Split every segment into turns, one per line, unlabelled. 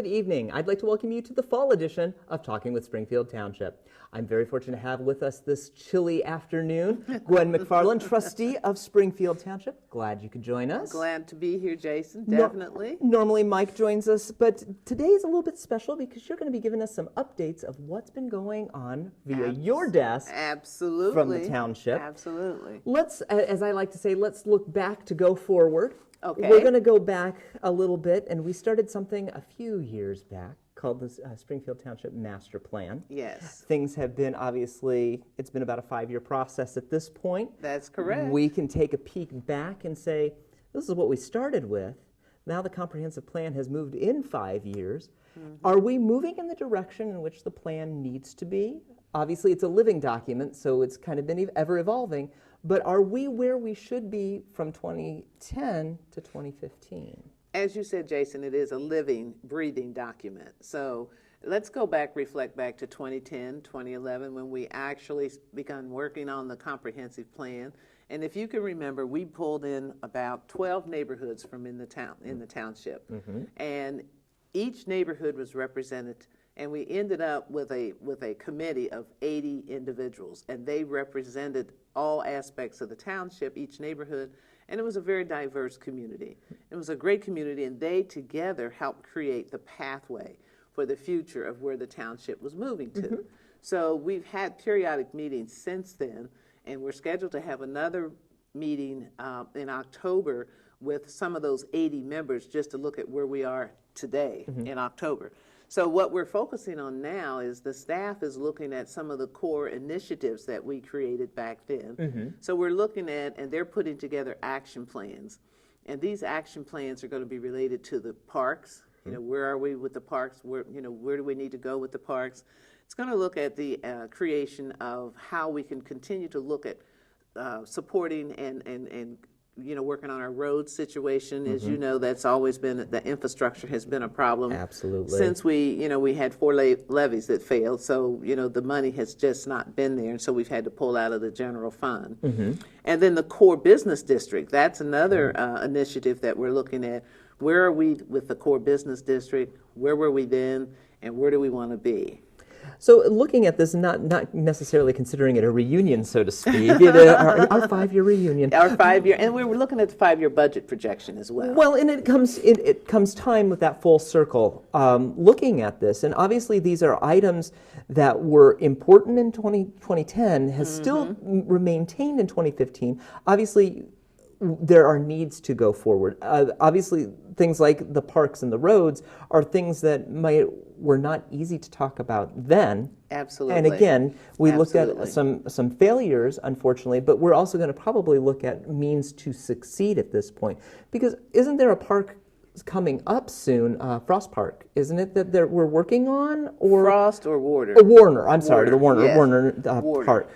good evening. I'd like to welcome you to the fall edition of Talking with Springfield Township. I'm very fortunate to have with us this chilly afternoon Gwen McFarland, trustee of Springfield Township. Glad you could join us.
Glad to be here, Jason, definitely.
Normally Mike joins us, but today is a little bit special because you're going to be giving us some updates of what's been going on via your desk.
Absolutely.
From the township.
Absolutely.
Let's, as I like to say, let's look back to go forward.
Okay.
We're going to go back a little bit, and we started something a few years back called the Springfield Township Master Plan.
Yes.
Things have been, obviously, it's been about a 5-year process at this point.
That's correct.
We can take a peek back and say, this is what we started with. Now the comprehensive plan has moved in 5 years. Mm-hmm. Are we moving in the direction in which the plan needs to be? Obviously, it's a living document, so it's kind of been ever evolving. But are we where we should be from 2010 to 2015?
As you said, Jason, it is a living, breathing document. So let's go back, reflect back to 2010, 2011, when we actually began working on the comprehensive plan. And if you can remember, we pulled in about 12 neighborhoods from in the township. Mm-hmm. And each neighborhood was represented, and we ended up with a committee of 80 individuals, and they represented all aspects of the township, each neighborhood, and it was a very diverse community. It was a great community, and they together helped create the pathway for the future of where the township was moving to. Mm-hmm. So we've had periodic meetings since then, and we're scheduled to have another meeting in October with some of those 80 members just to look at where we are today in October. So what we're focusing on now is the staff is looking at some of the core initiatives that we created back then. Mm-hmm. So we're looking at, and they're putting together action plans. And these action plans are going to be related to the parks. You know, where are we with the parks? Where do we need to go with the parks? It's going to look at the creation of how we can continue to look at supporting and working on our road situation. As you know, that's always been, the infrastructure has been a problem.
Absolutely.
Since we had 4 levees that failed, so, the money has just not been there, and so we've had to pull out of the general fund. Mm-hmm. And then the core business district, that's another initiative that we're looking at. Where are we with the core business district? Where were we then? And where do we want to be?
So looking at this, not necessarily considering it a reunion, so to speak, our 5-year reunion.
Our 5-year, and we were looking at the 5-year budget projection as well.
Well, and it comes time with that full circle, looking at this, and obviously these are items that were important in 2010, has still maintained in 2015. Obviously, there are needs to go forward. Obviously, things like the parks and the roads are things that were not easy to talk about then.
Absolutely.
And again, we looked at some failures, unfortunately, but we're also going to probably look at means to succeed at this point. Because isn't there a park coming up soon, Frost Park, isn't it, that we're working on? Or
Frost or Warner?
Warner, I'm sorry, the Warner,
yes.
Warner part.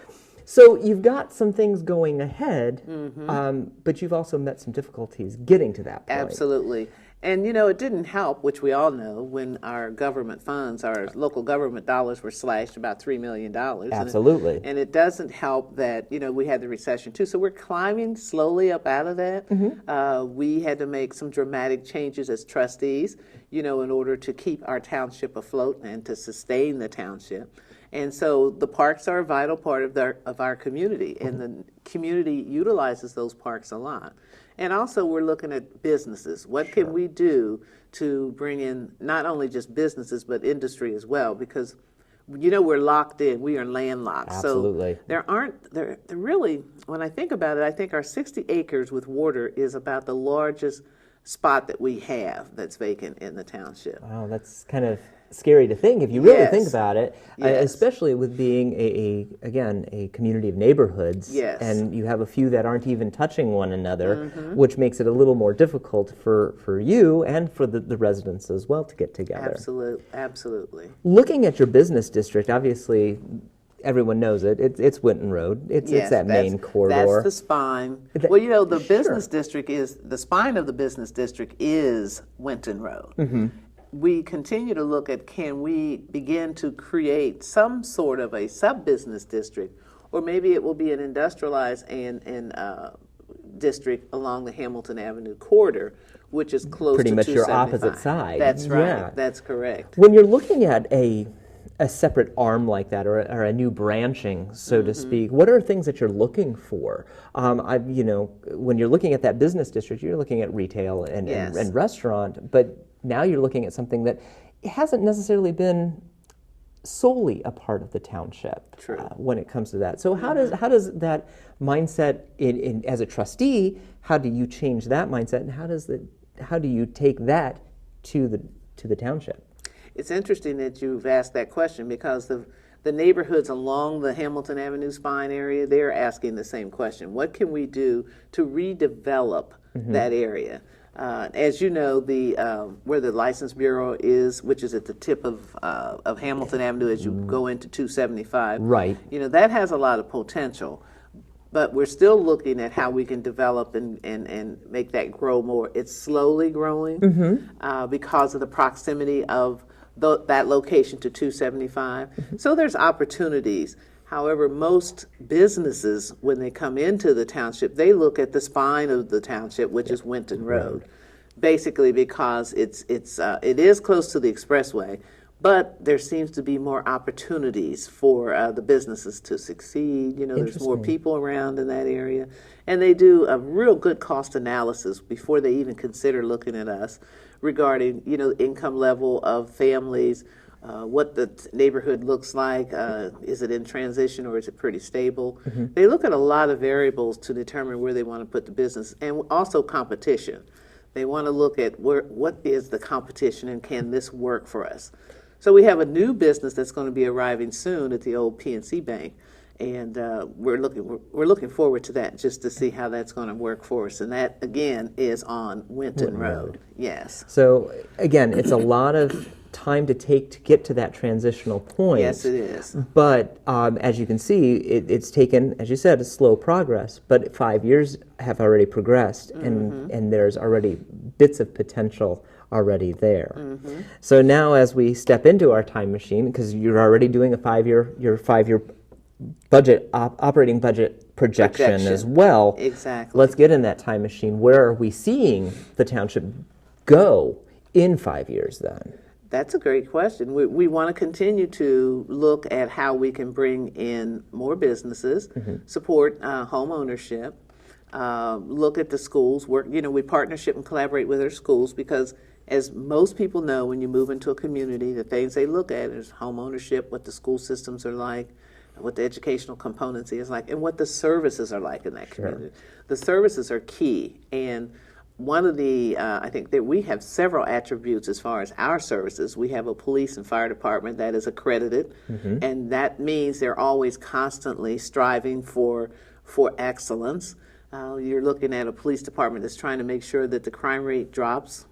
So you've got some things going ahead, but you've also met some difficulties getting to that point.
Absolutely. And, it didn't help, which we all know, when our government funds, our local government dollars were slashed about $3 million.
Absolutely.
And it doesn't help that, we had the recession too. So we're climbing slowly up out of that. Mm-hmm. We had to make some dramatic changes as trustees, in order to keep our township afloat and to sustain the township. And so the parks are a vital part of our community, and the community utilizes those parks a lot. And also we're looking at businesses. What can we do to bring in not only just businesses, but industry as well? Because, we're locked in. We are landlocked.
Absolutely.
So there really, when I think about it, I think our 60 acres with water is about the largest spot that we have that's vacant in the township.
Wow, that's kind of scary to think if you really think about it, especially with being a community of neighborhoods, and you have a few that aren't even touching one another, which makes it a little more difficult for you and for the residents as well to get together.
Absolutely.
Looking at your business district, obviously everyone knows it. It's Winton Road. It's that main corridor.
That's the spine. Well, the business district the spine of the business district is Winton Road. Mm-hmm. We continue to look at, can we begin to create some sort of a sub-business district, or maybe it will be an industrialized and district along the Hamilton Avenue corridor, which is close
pretty
to
much your
275.
opposite side.
That's right.
Yeah.
That's correct.
When you're looking at a separate arm like that, or a new branching, so to speak, what are things that you're looking for? When you're looking at that business district, you're looking at retail and restaurant, but now you're looking at something that hasn't necessarily been solely a part of the township when it comes to that. So how does that mindset as a trustee, how do you change that mindset, and how do you take that to the township?
It's interesting that you've asked that question, because the neighborhoods along the Hamilton Avenue Spine area, they're asking the same question. What can we do to redevelop that area? As you know, where the License Bureau is, which is at the tip of Hamilton Avenue as you go into 275,
right?
That has a lot of potential. But we're still looking at how we can develop and make that grow more. It's slowly growing because of the proximity of that location to 275. So there's opportunities. However, most businesses, when they come into the township, they look at the spine of the township, which is Winton Road, basically because it is close to the expressway, but there seems to be more opportunities for the businesses to succeed. There's more people around in that area, and they do a real good cost analysis before they even consider looking at us regarding, income level of families, what the neighborhood looks like, is it in transition or is it pretty stable? They look at a lot of variables to determine where they want to put the business, and also competition. They want to look at what is the competition and can this work for us? So we have a new business that's going to be arriving soon at the old PNC Bank, and we're looking forward to that, just to see how that's going to work for us. And that again is on Winton Road. Yes.
So again, it's a lot of time to take to get to that transitional point.
Yes, it is.
But as you can see, it's taken, as you said, a slow progress. But 5 years have already progressed, and there's already bits of potential already there. So now, as we step into our time machine, because you're already doing your 5-year budget operating budget projection as well.
Exactly.
Let's get in that time machine. Where are we seeing the township go in 5 years then?
That's a great question. We want to continue to look at how we can bring in more businesses, support home ownership, look at the schools. We partnership and collaborate with our schools, because as most people know, when you move into a community, the things they look at is home ownership, what the school systems are like, what the educational componency is like, and what the services are like in that community. The services are key, and one of the, I think that we have several attributes as far as our services. We have a police and fire department that is accredited, and that means they're always constantly striving for excellence. You're looking at a police department that's trying to make sure that the crime rate drops.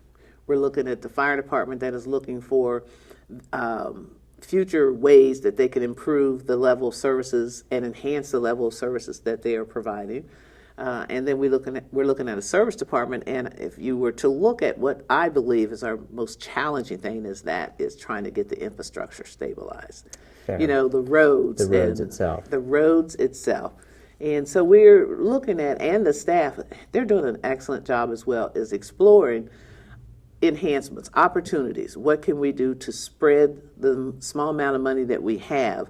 We're looking at the fire department that is looking for future ways that they can improve the level of services and enhance the level of services that they are providing. And then we're looking at a service department, and if you were to look at what I believe is our most challenging thing, is trying to get the infrastructure stabilized.
Fair.
The roads.
The roads itself.
The roads itself. And so we're looking at, and the staff, they're doing an excellent job as well, is exploring enhancements, opportunities. What can we do to spread the small amount of money that we have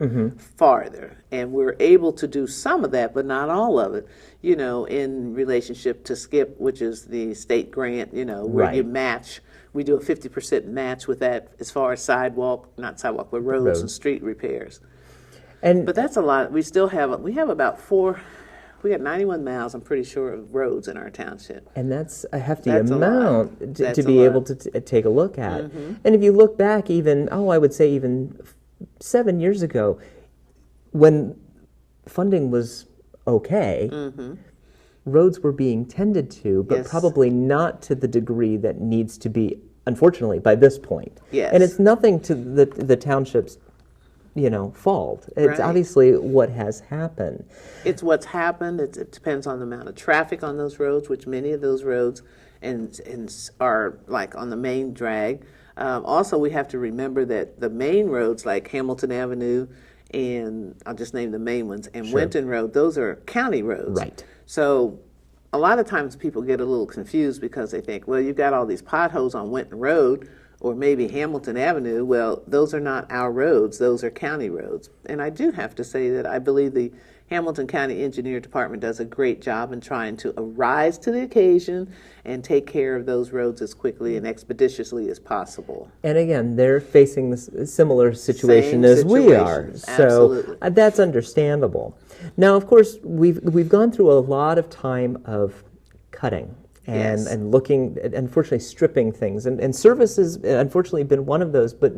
farther? And we're able to do some of that, but not all of it, in relationship to SKIP, which is the state grant, where you match. We do a 50% match with that as far as but roads and street repairs. But that's a lot. We have about we got 91 miles, I'm pretty sure, of roads in our township.
And that's a hefty amount to be able to take a look at. And if you look back I would say even 7 years ago, when funding was okay, roads were being tended to, but probably not to the degree that needs to be, unfortunately, by this point.
Yes.
And it's nothing to the township's fault. It's obviously what has happened.
It's what's happened. It depends on the amount of traffic on those roads, which many of those roads and are like on the main drag. Also, we have to remember that the main roads like Hamilton Avenue, and I'll just name the main ones, and Winton Road, those are county roads.
Right.
So a lot of times people get a little confused because they think, well, you've got all these potholes on Winton Road or maybe Hamilton Avenue. Well, those are not our roads. Those are county roads. And I do have to say that I believe the Hamilton County Engineer Department does a great job in trying to rise to the occasion and take care of those roads as quickly and expeditiously as possible.
And again, they're facing this similar situation as we are.
Absolutely.
So that's understandable. Now, of course, we've gone through a lot of time of cutting and,
Yes.
and looking at, unfortunately, stripping things. And services, unfortunately, been one of those. But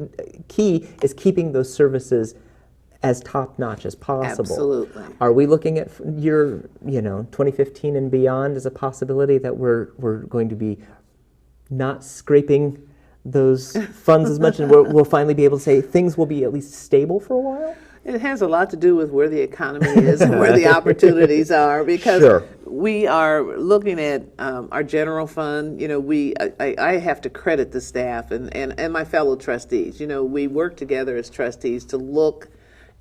key is keeping those services as top-notch as possible.
Absolutely.
Are we looking at your, 2015 and beyond as a possibility that we're going to be not scraping those funds as much, and we'll finally be able to say things will be at least stable for a while?
It has a lot to do with where the economy is and where the opportunities are, because
Sure.
we are looking at our general fund. I have to credit the staff and my fellow trustees. We work together as trustees to look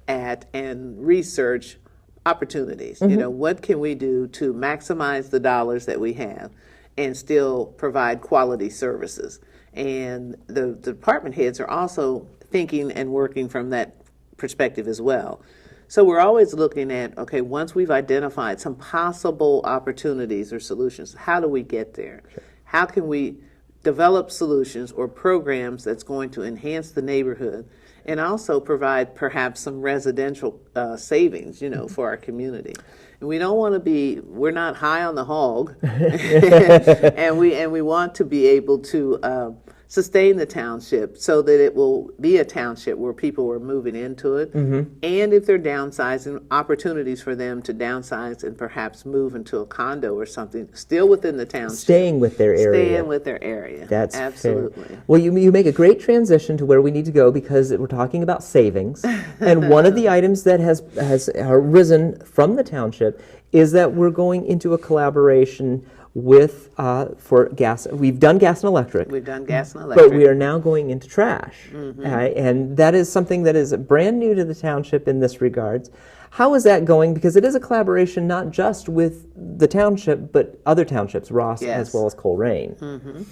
at and research opportunities. What can we do to maximize the dollars that we have and still provide quality services? And the department heads are also thinking and working from that perspective as well. So we're always looking at, okay, once we've identified some possible opportunities or solutions, how do we get there? Sure. How can we develop solutions or programs that's going to enhance the neighborhood and also provide perhaps some residential savings, for our community? And we don't want to be, we're not high on the hog, and we want to be able to sustain the township so that it will be a township where people are moving into it. And if they're downsizing, opportunities for them to downsize and perhaps move into a condo or something, still within the township.
Staying with their area.
Staying with their area.
That's
absolutely
fair. Well, you make a great transition to where we need to go, because we're talking about savings. And one of the items that has arisen from the township is that we're going into a collaboration with for gas. We've done gas and electric.
We've done gas and electric.
But we are now going into trash. And that is something that is brand new to the township in this regards. How is that going? Because it is a collaboration not just with the township, but other townships, Ross as well as Coleraine.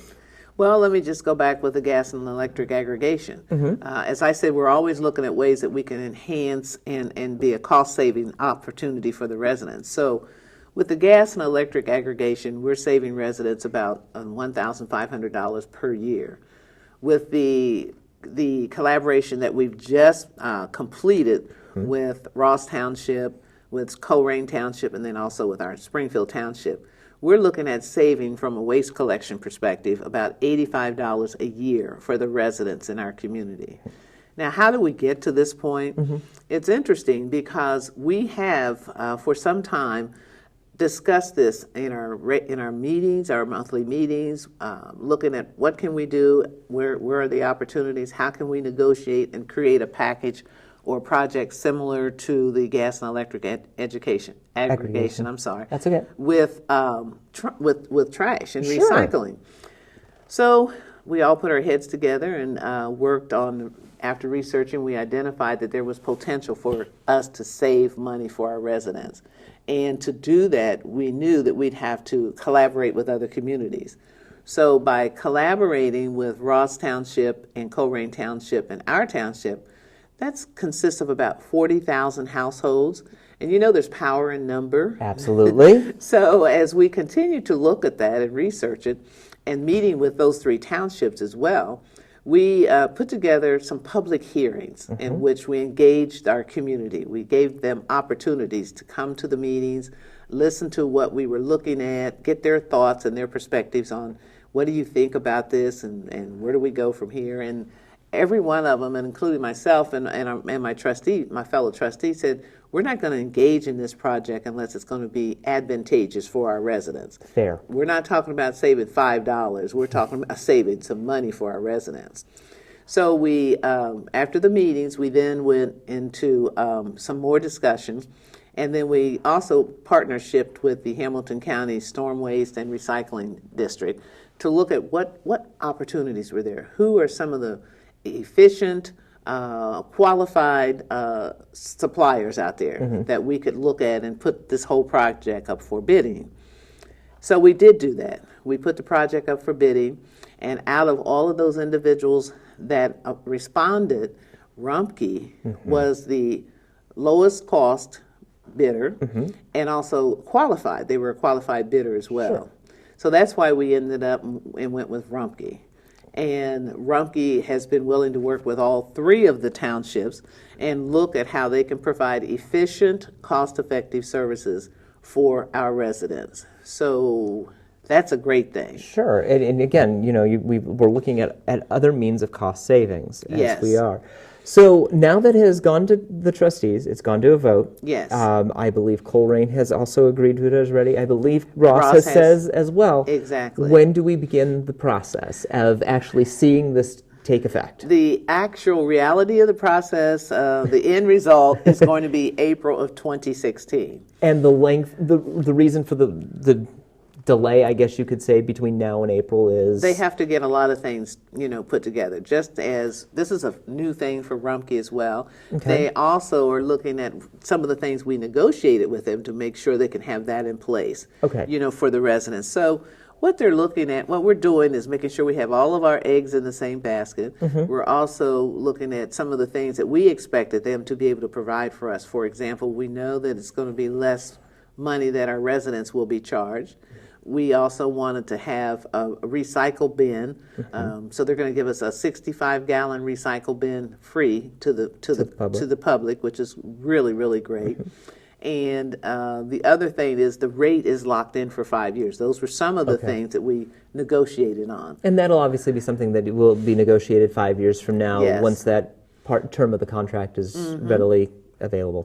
Well, let me just go back with the gas and electric aggregation. As I said, we're always looking at ways that we can enhance and be a cost-saving opportunity for the residents. So with the gas and electric aggregation, we're saving residents about $1,500 per year. With the collaboration that we've just completed with Ross Township, with Coleraine Township, and then also with our Springfield Township, we're looking at saving, from a waste collection perspective, about $85 a year for the residents in our community. Now, how do we get to this point? It's interesting because we have, for some time, discuss this in our meetings, our monthly meetings, looking at what can we do, where are the opportunities, how can we negotiate and create a package or project similar to the gas and electric aggregation. I'm sorry.
That's okay.
With trash and recycling. So we all put our heads together and worked on. After researching, we identified that there was potential for us to save money for our residents. And to do that, we knew that we'd have to collaborate with other communities. So by collaborating with Ross Township and Coleraine Township and our township, that consists of about 40,000 households. And there's power in number.
Absolutely.
So as we continue to look at that and research it, and meeting with those three townships as well, we put together some public hearings in which we engaged our community. We gave them opportunities to come to the meetings, listen to what we were looking at, get their thoughts and their perspectives on what do you think about this and where do we go from here. And every one of them, and including myself and my fellow trustee, said, we're not going to engage in this project unless it's going to be advantageous for our residents.
Fair.
We're not talking about saving $5. We're talking about saving some money for our residents. So we, after the meetings, we then went into some more discussions, and then we also partnershiped with the Hamilton County Storm Waste and Recycling District to look at what opportunities were there. Who are some of the efficient, qualified suppliers out there that we could look at and put this whole project up for bidding. So we did do that. We put the project up for bidding, and out of all of those individuals that responded, Rumpke was the lowest cost bidder and also qualified. They were a qualified bidder as well.
Sure.
So that's why we ended up and went with Rumpke. And Rumpke has been willing to work with all three of the townships and look at how they can provide efficient, cost-effective services for our residents. So that's a great thing.
Sure, and again, we're looking at other means of cost savings, as
Yes.
we are. So now that it has gone to the trustees, it's gone to a vote.
Yes.
I believe Coleraine has also agreed to it already. I believe Ross
Ross
has
has-
says as well.
Exactly.
When do we begin the process of actually seeing this take effect?
The actual reality of the process, the end result, is going to be April of 2016.
And the length, the reason for the delay, I guess you could say, between now and April is?
They have to get a lot of things, put together. Just as this is a new thing for Rumpke as well.
Okay.
They also are looking at some of the things we negotiated with them to make sure they can have that in place.
Okay.
For the residents. So what they're looking at, what we're doing is making sure we have all of our eggs in the same basket. We're also looking at some of the things that we expected them to be able to provide for us. For example, we know that it's going to be less money that our residents will be charged. We also wanted to have a recycle bin, so they're going to give us a 65-gallon recycle bin free to the public, which is really, really great. And the other thing is the rate is locked in for 5 years. Those were some of the things that we negotiated on.
And that'll obviously be something that will be negotiated 5 years from now,
Yes.
once that term of the contract is readily available.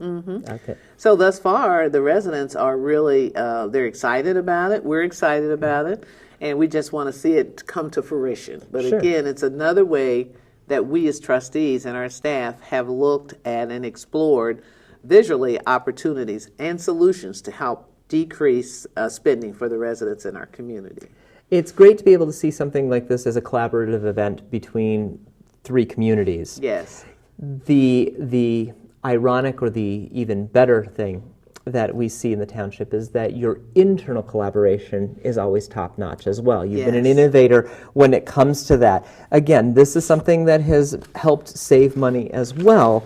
Okay.
So thus far, the residents are really, they're excited about it. We're excited about it. And we just want to see it come to fruition. But
Sure.
again, it's another way that we as trustees and our staff have looked at and explored visually opportunities and solutions to help decrease spending for the residents in our community.
It's great to be able to see something like this as a collaborative event between three communities.
Yes.
The ironic, or the even better thing that we see in the township is that your internal collaboration is always top-notch as well. You've been an
Yes.
innovator when it comes to that. Again, this is something that has helped save money as well.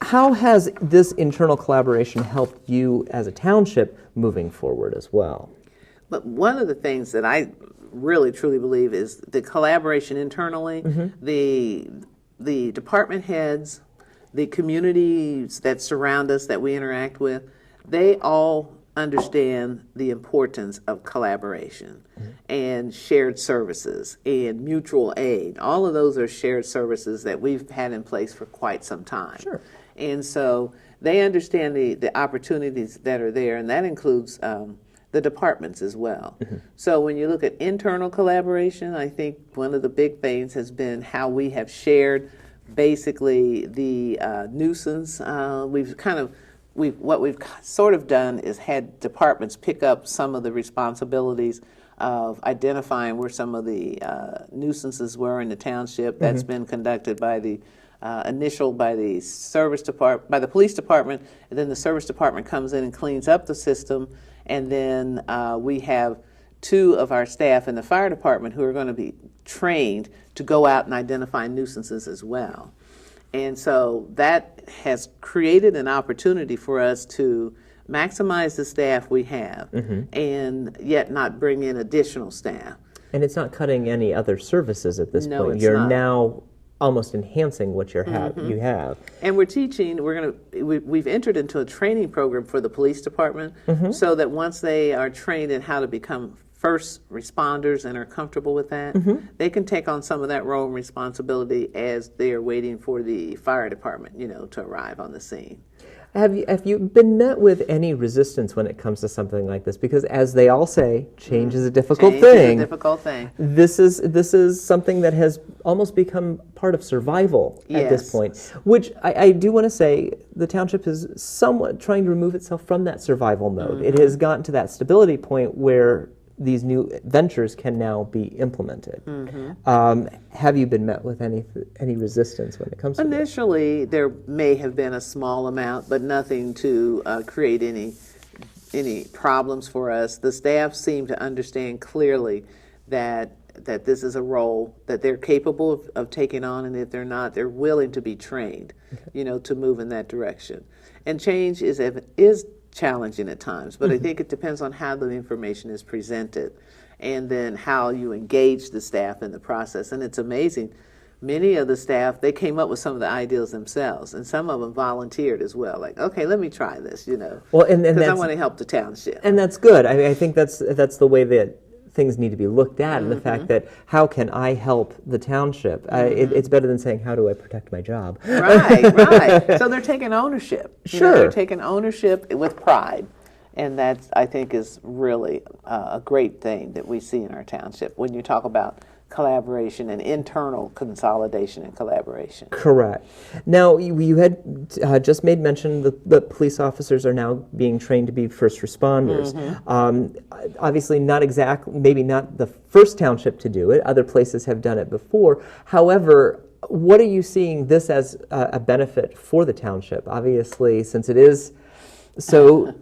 How has this internal collaboration helped you as a township moving forward as well?
But one of the things that I really truly believe is the collaboration internally, the department heads, the communities that surround us that we interact with, they all understand the importance of collaboration and shared services and mutual aid. All of those are shared services that we've had in place for quite some time.
Sure.
And so they understand the opportunities that are there, and that includes the departments as well. So when you look at internal collaboration, I think one of the big things has been how we have shared basically the nuisance. What we've sort of done is had departments pick up some of the responsibilities of identifying where some of the nuisances were in the township. That's been conducted by the by the by the police department, and then the service department comes in and cleans up the system, and then we have two of our staff in the fire department who are going to be trained to go out and identify nuisances as well. And so that has created an opportunity for us to maximize the staff we have and yet not bring in additional staff.
And it's not cutting any other services at this
No,
point.
it's
You're
not.
now almost enhancing what you have.
And we're teaching, we've entered into a training program for the police department so that once they are trained in how to become first responders and are comfortable with that, they can take on some of that role and responsibility as they are waiting for the fire department, to arrive on the scene.
Have you been met with any resistance when it comes to something like this? Because as they all say, change is a difficult
Change
thing.
is a difficult thing.
This is something that has almost become part of survival at this
Yes.
point, which I do want to say the township is somewhat trying to remove itself from that survival mode. It has gotten to that stability point where these new ventures can now be implemented. Have you been met with any resistance when it comes to this?
Initially, there may have been a small amount, but nothing to create any any problems for us. The staff seem to understand clearly that this is a role that they're capable of taking on, and if they're not, they're willing to be trained, to move in that direction. And change is challenging at times, but I think it depends on how the information is presented and then how you engage the staff in the process. And it's amazing. Many of the staff, they came up with some of the ideas themselves, and some of them volunteered as well. Like, okay, let me try this,
Well, and
because I want to help the township.
And that's good. I think that's the way that things need to be looked at, and the fact that how can I help the township? It's better than saying how do I protect my job.
Right. So they're taking ownership.
Sure.
They're taking ownership with pride, and that I think is really a great thing that we see in our township when you talk about collaboration and internal consolidation and collaboration.
Correct. Now, you had just made mention that police officers are now being trained to be first responders. Obviously, maybe not the first township to do it. Other places have done it before. However, what are you seeing this as a benefit for the township? Obviously, since it is so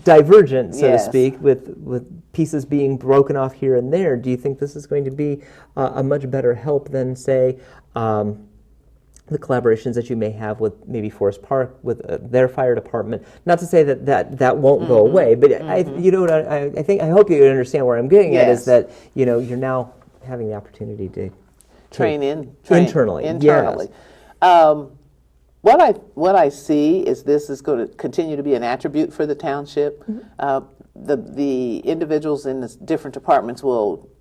divergent, so to speak, with pieces being broken off here and there, do you think this is going to be a much better help than, say, the collaborations that you may have with maybe Forest Park, with their fire department? Not to say that won't go away, but I hope you understand where I'm getting at, is that you're now having the opportunity to
train
internally.
Yes. What I see is this is going to continue to be an attribute for the township. The individuals in the different departments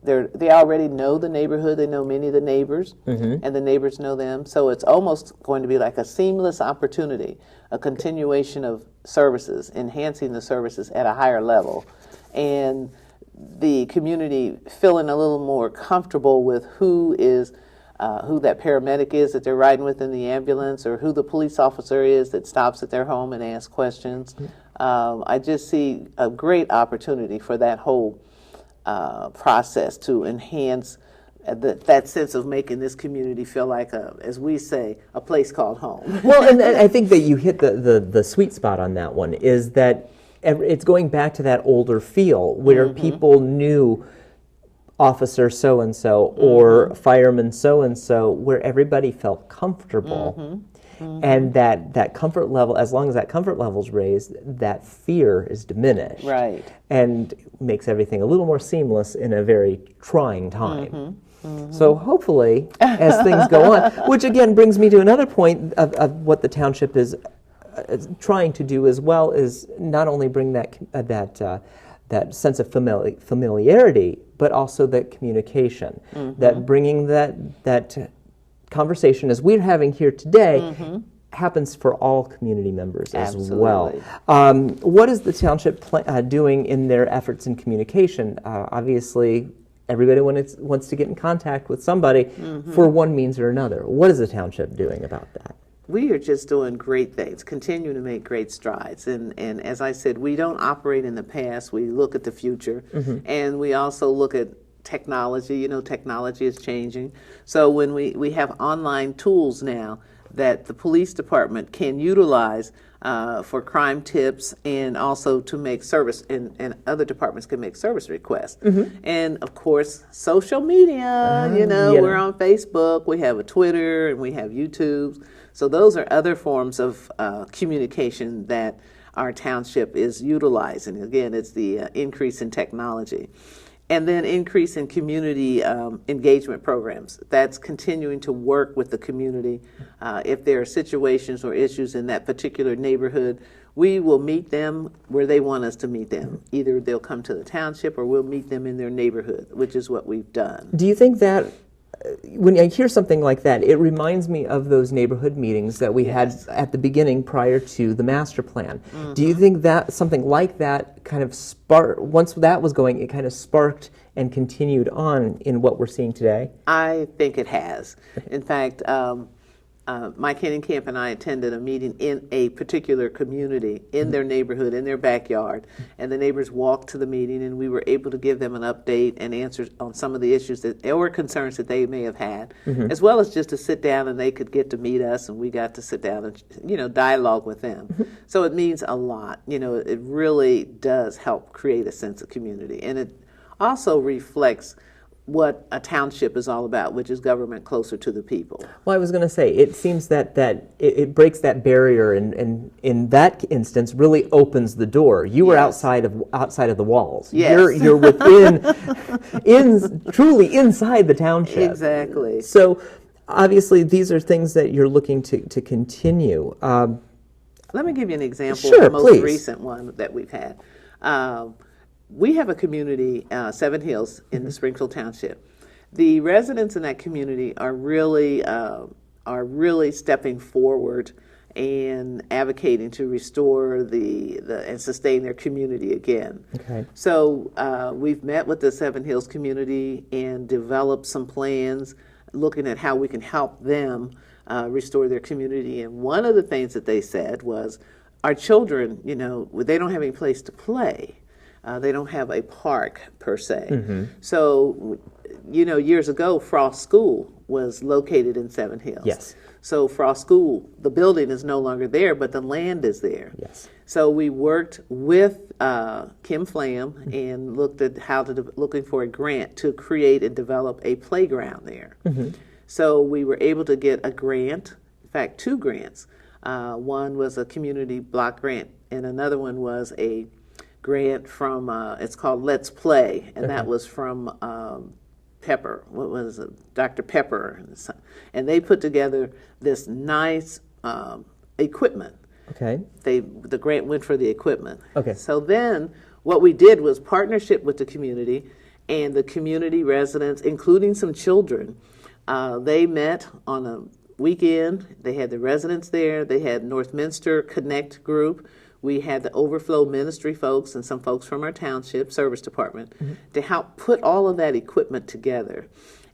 they already know the neighborhood. They know many of the neighbors, and the neighbors know them. So it's almost going to be like a seamless opportunity, a continuation of services, enhancing the services at a higher level, and the community feeling a little more comfortable with who that paramedic is that they're riding with in the ambulance, or who the police officer is that stops at their home and asks questions. I just see a great opportunity for that whole process to enhance that sense of making this community feel like, as we say, a place called home.
Well, and I think that you hit the sweet spot on that one, is that it's going back to that older feel where people knew officer so-and-so or fireman so-and-so, where everybody felt comfortable. And that comfort level, as long as that comfort level is raised, that fear is diminished.
Right.
And makes everything a little more seamless in a very trying time. So hopefully, as things go on, which again brings me to another point of what the township is trying to do as well, is not only bring that sense of familiarity, but also that communication, that bringing that conversation, as we're having here today, happens for all community members as well. What is the township doing in their efforts in communication? Obviously, everybody wants to get in contact with somebody for one means or another. What is the township doing about that?
We are just doing great things, continuing to make great strides. And as I said, we don't operate in the past. We look at the future. And we also look at technology. Technology is changing. So when we have online tools now that the police department can utilize for crime tips, and also to make service, and other departments can make service requests. And of course, social media, we're on Facebook, we have a Twitter, and we have YouTube. So those are other forms of communication that our township is utilizing. Again, it's the increase in technology. And then increase in community engagement programs. That's continuing to work with the community. If there are situations or issues in that particular neighborhood, we will meet them where they want us to meet them. Either they'll come to the township, or we'll meet them in their neighborhood, which is what we've done.
Do you think that when I hear something like that, it reminds me of those neighborhood meetings that we had at the beginning prior to the master plan? Do you think that something like that kind of once that was going, it kind of sparked and continued on in what we're seeing today?
I think it has. In fact, Mike Hennenkamp and I attended a meeting in a particular community, in their neighborhood, in their backyard, and the neighbors walked to the meeting, and we were able to give them an update and answers on some of the issues that or concerns that they may have had, as well as just to sit down and they could get to meet us, and we got to sit down and dialogue with them. So it means a lot. It really does help create a sense of community, and it also reflects what a township is all about, which is government closer to the people.
Well, I was going to say, it seems that it breaks that barrier, and in that instance really opens the door. You were outside of the walls.
Yes.
You're within, truly inside the township.
Exactly.
So obviously these are things that you're looking to continue.
Let me give you an example
Sure,
of the most
please.
recent one that we've had. We have a community, Seven Hills, in the Springfield Township. The residents in that community are really stepping forward and advocating to restore and sustain their community again.
Okay.
So we've met with the Seven Hills community and developed some plans looking at how we can help them restore their community. And one of the things that they said was, our children, they don't have any place to play. They don't have a park per se. So, years ago, Frost School was located in Seven Hills.
Yes.
So Frost School, the building is no longer there, but the land is there.
Yes.
So we worked with Kim Flam and looked at looking for a grant to create and develop a playground there. So we were able to get a grant, in fact, 2 grants. One was a community block grant, and another one was a grant from, it's called Let's Play, and that was from Pepper. What was it? Dr. Pepper. And they put together this nice equipment.
Okay.
The grant went for the equipment.
Okay.
So then what we did was partnership with the community and the community residents, including some children. They met on a weekend. They had the residents there. They had Northminster Connect group. We had the Overflow Ministry folks and some folks from our township service department to help put all of that equipment together.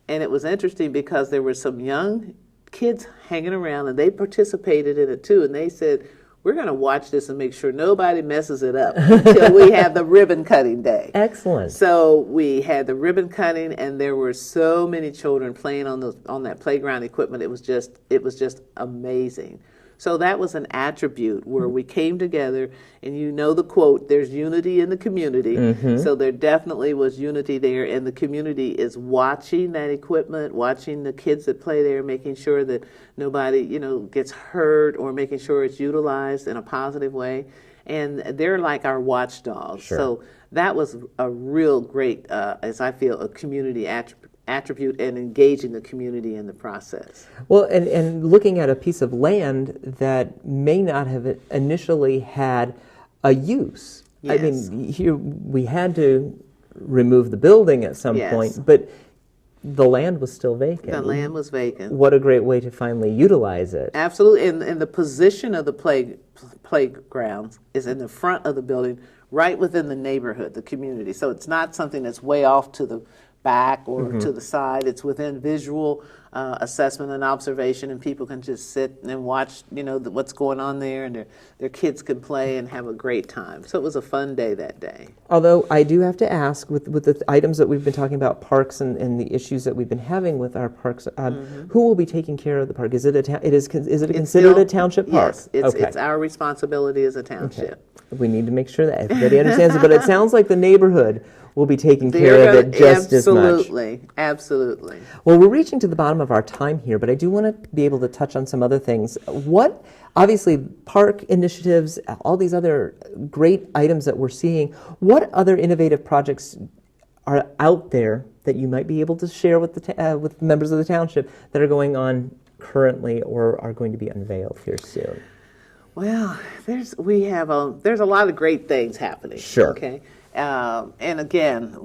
And it was interesting because there were some young kids hanging around, and they participated in it too. And they said, we're going to watch this and make sure nobody messes it up until we have the ribbon cutting day.
Excellent.
So we had the ribbon cutting, and there were so many children playing on that playground equipment. It was just amazing. So that was an attribute where we came together, and the quote, there's unity in the community. So there definitely was unity there, and the community is watching that equipment, watching the kids that play there, making sure that nobody, gets hurt, or making sure it's utilized in a positive way. And they're like our watchdogs.
Sure.
So that was a real great, as I feel, a community attribute and engaging the community in the process.
Well, and looking at a piece of land that may not have initially had a use.
Yes.
I mean, here we had to remove the building at some point, but the land was still vacant.
The land was vacant.
What a great way to finally utilize it.
Absolutely, and the position of the playgrounds is in the front of the building, right within the neighborhood, the community. So it's not something that's way off to the back or to the side. It's within visual assessment and observation, and people can just sit and watch, what's going on there, and their kids can play and have a great time. So it was a fun day that day.
Although I do have to ask, with the items that we've been talking about, parks and the issues that we've been having with our parks, who will be taking care of the park? Is it considered a township park?
Yes, it's our responsibility as a township.
Okay. We need to make sure that everybody understands it, but it sounds like the neighborhood will be taking care of it just as much.
Absolutely.
Well, we're reaching to the bottom of our time here, but I do want to be able to touch on some other things. Obviously, park initiatives, all these other great items that we're seeing, what other innovative projects are out there that you might be able to share with with members of the township that are going on currently or are going to be unveiled here soon?
Well, there's a lot of great things happening.
Sure.
Okay. And again,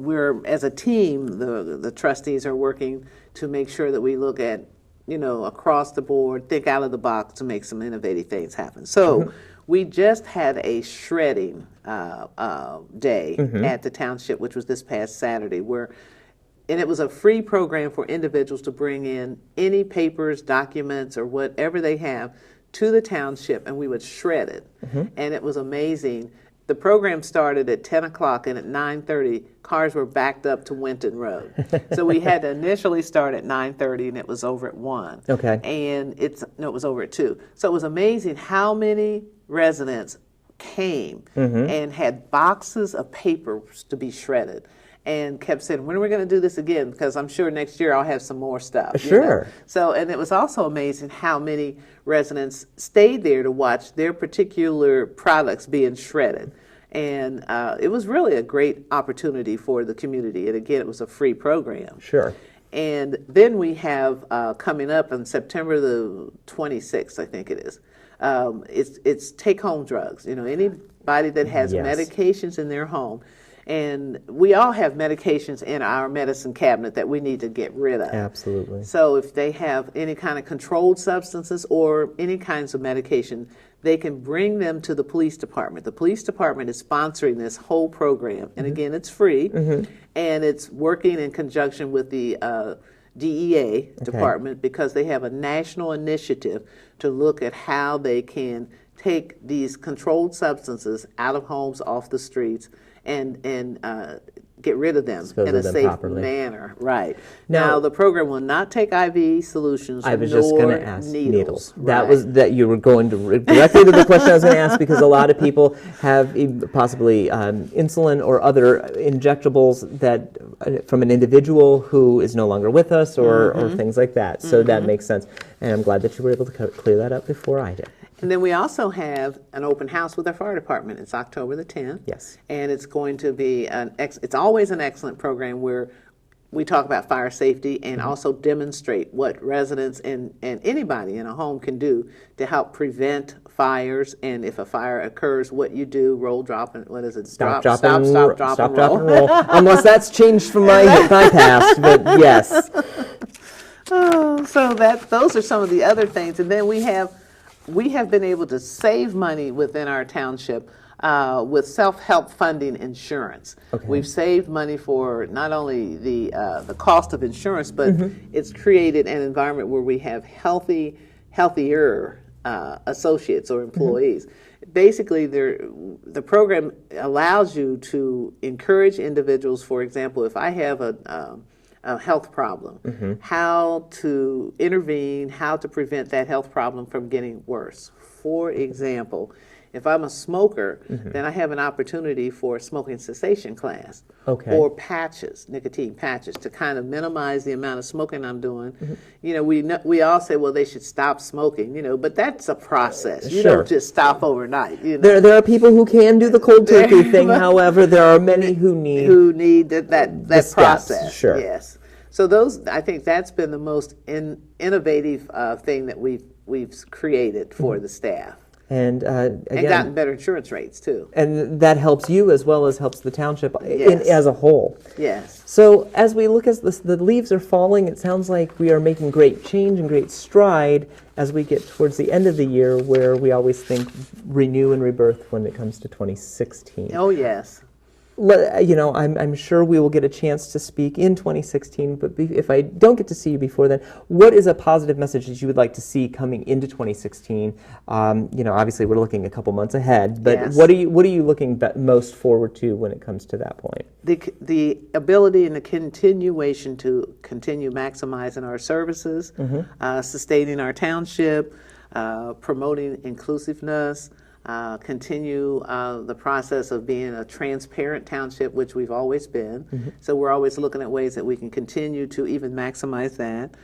as a team, the trustees are working to make sure that we look at, across the board, think out of the box to make some innovative things happen. So we just had a shredding day at the township, which was this past Saturday, where and it was a free program for individuals to bring in any papers, documents, or whatever they have to the township, and we would shred it. And it was amazing. The program started at 10 o'clock, and at 9:30, cars were backed up to Winton Road. So we had to initially start at 9:30, and it was over at 1.
Okay.
And it was over at 2. So it was amazing how many residents came and had boxes of papers to be shredded, and kept saying, when are we going to do this again? Because I'm sure next year I'll have some more stuff.
Sure.
So, and it was also amazing how many residents stayed there to watch their particular products being shredded. And it was really a great opportunity for the community. And again, it was a free program.
Sure.
And then we have coming up on September the 26th, I think it is. It's take-home drugs. Anybody that has medications in their home. And we all have medications in our medicine cabinet that we need to get rid of.
Absolutely.
So if they have any kind of controlled substances or any kinds of medication, they can bring them to the police department. The police department is sponsoring this whole program. And again, it's free. And it's working in conjunction with the DEA department, because they have a national initiative to look at how they can take these controlled substances out of homes, off the streets, and get rid of them in a safe manner. Right. Now, the program will not take IV solutions.
I was just going to ask needles.
Right.
That you were going to directly to the question I was going to ask, because a lot of people have possibly insulin or other injectables that from an individual who is no longer with us, or things like that. So that makes sense, and I'm glad that you were able to clear that up before I did.
And then we also have an open house with our fire department. It's October the 10th.
Yes.
And it's going to be it's always an excellent program where we talk about fire safety and also demonstrate what residents and anybody in a home can do to help prevent fires. And if a fire occurs, what you do, roll, drop, and what is it?
Stop, drop, and roll. Unless that's changed from my past, but yes.
So those are some of the other things. And then we have been able to save money within our township with self-help funding insurance. We've saved money for not only the cost of insurance, but it's created an environment where we have healthier associates or employees. Basically, the program allows you to encourage individuals. For example, if I have a health problem, how to intervene, how to prevent that health problem from getting worse. For example, if I'm a smoker, then I have an opportunity for a smoking cessation class, or patches, nicotine patches, to kind of minimize the amount of smoking I'm doing. We all say, well, they should stop smoking, but that's a process. You don't just stop overnight.
There are people who can do the cold turkey thing. However, there are many who need
that process.
Sure.
Yes. So I think that's been the most innovative thing that we've created for the staff.
And again,
and gotten better insurance rates too.
And that helps you as well as helps the township as a whole.
Yes.
So as we look as the leaves are falling, it sounds like we are making great change and great stride as we get towards the end of the year, where we always think renew and rebirth when it comes to 2016.
Oh, yes.
I'm sure we will get a chance to speak in 2016, but if I don't get to see you before then, what is a positive message that you would like to see coming into 2016? Obviously we're looking a couple months ahead, but what are you looking most forward to when it comes to that point?
The ability and the continuation to continue maximizing our services, sustaining our township, promoting inclusiveness, continue the process of being a transparent township, which we've always been. So we're always looking at ways that we can continue to even maximize that,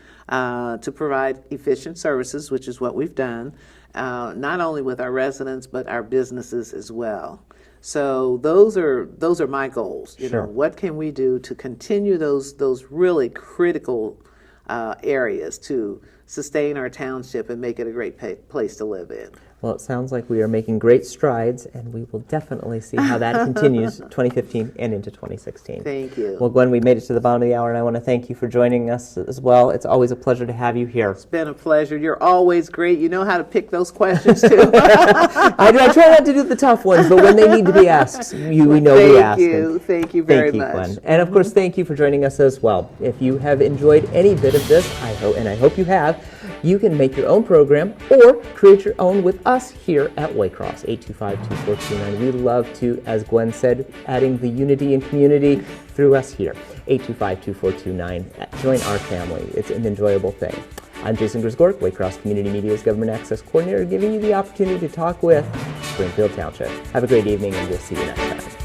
to provide efficient services, which is what we've done, not only with our residents, but our businesses as well. So those are my goals. What can we do to continue those really critical areas to sustain our township and make it a great place to live in?
Well, it sounds like we are making great strides, and we will definitely see how that continues 2015 and into 2016.
Thank you.
Well, Gwen, we made it to the bottom of the hour, and I want to thank you for joining us as well. It's always a pleasure to have you here.
It's been a pleasure. You're always great. You know how to pick those questions, too.
I try not to do the tough ones, but when they need to be asked, we know we ask.
Thank you very much.
Gwen. And of course, thank you for joining us as well. If you have enjoyed any bit of this, I hope you have, you can make your own program or create your own with us here at Waycross, 825-2429. We love to, as Gwen said, adding the unity and community through us here, 825-2429. Join our family. It's an enjoyable thing. I'm Jason Grisgork, Waycross Community Media's Government Access Coordinator, giving you the opportunity to talk with Springfield Township. Have a great evening, and we'll see you next time.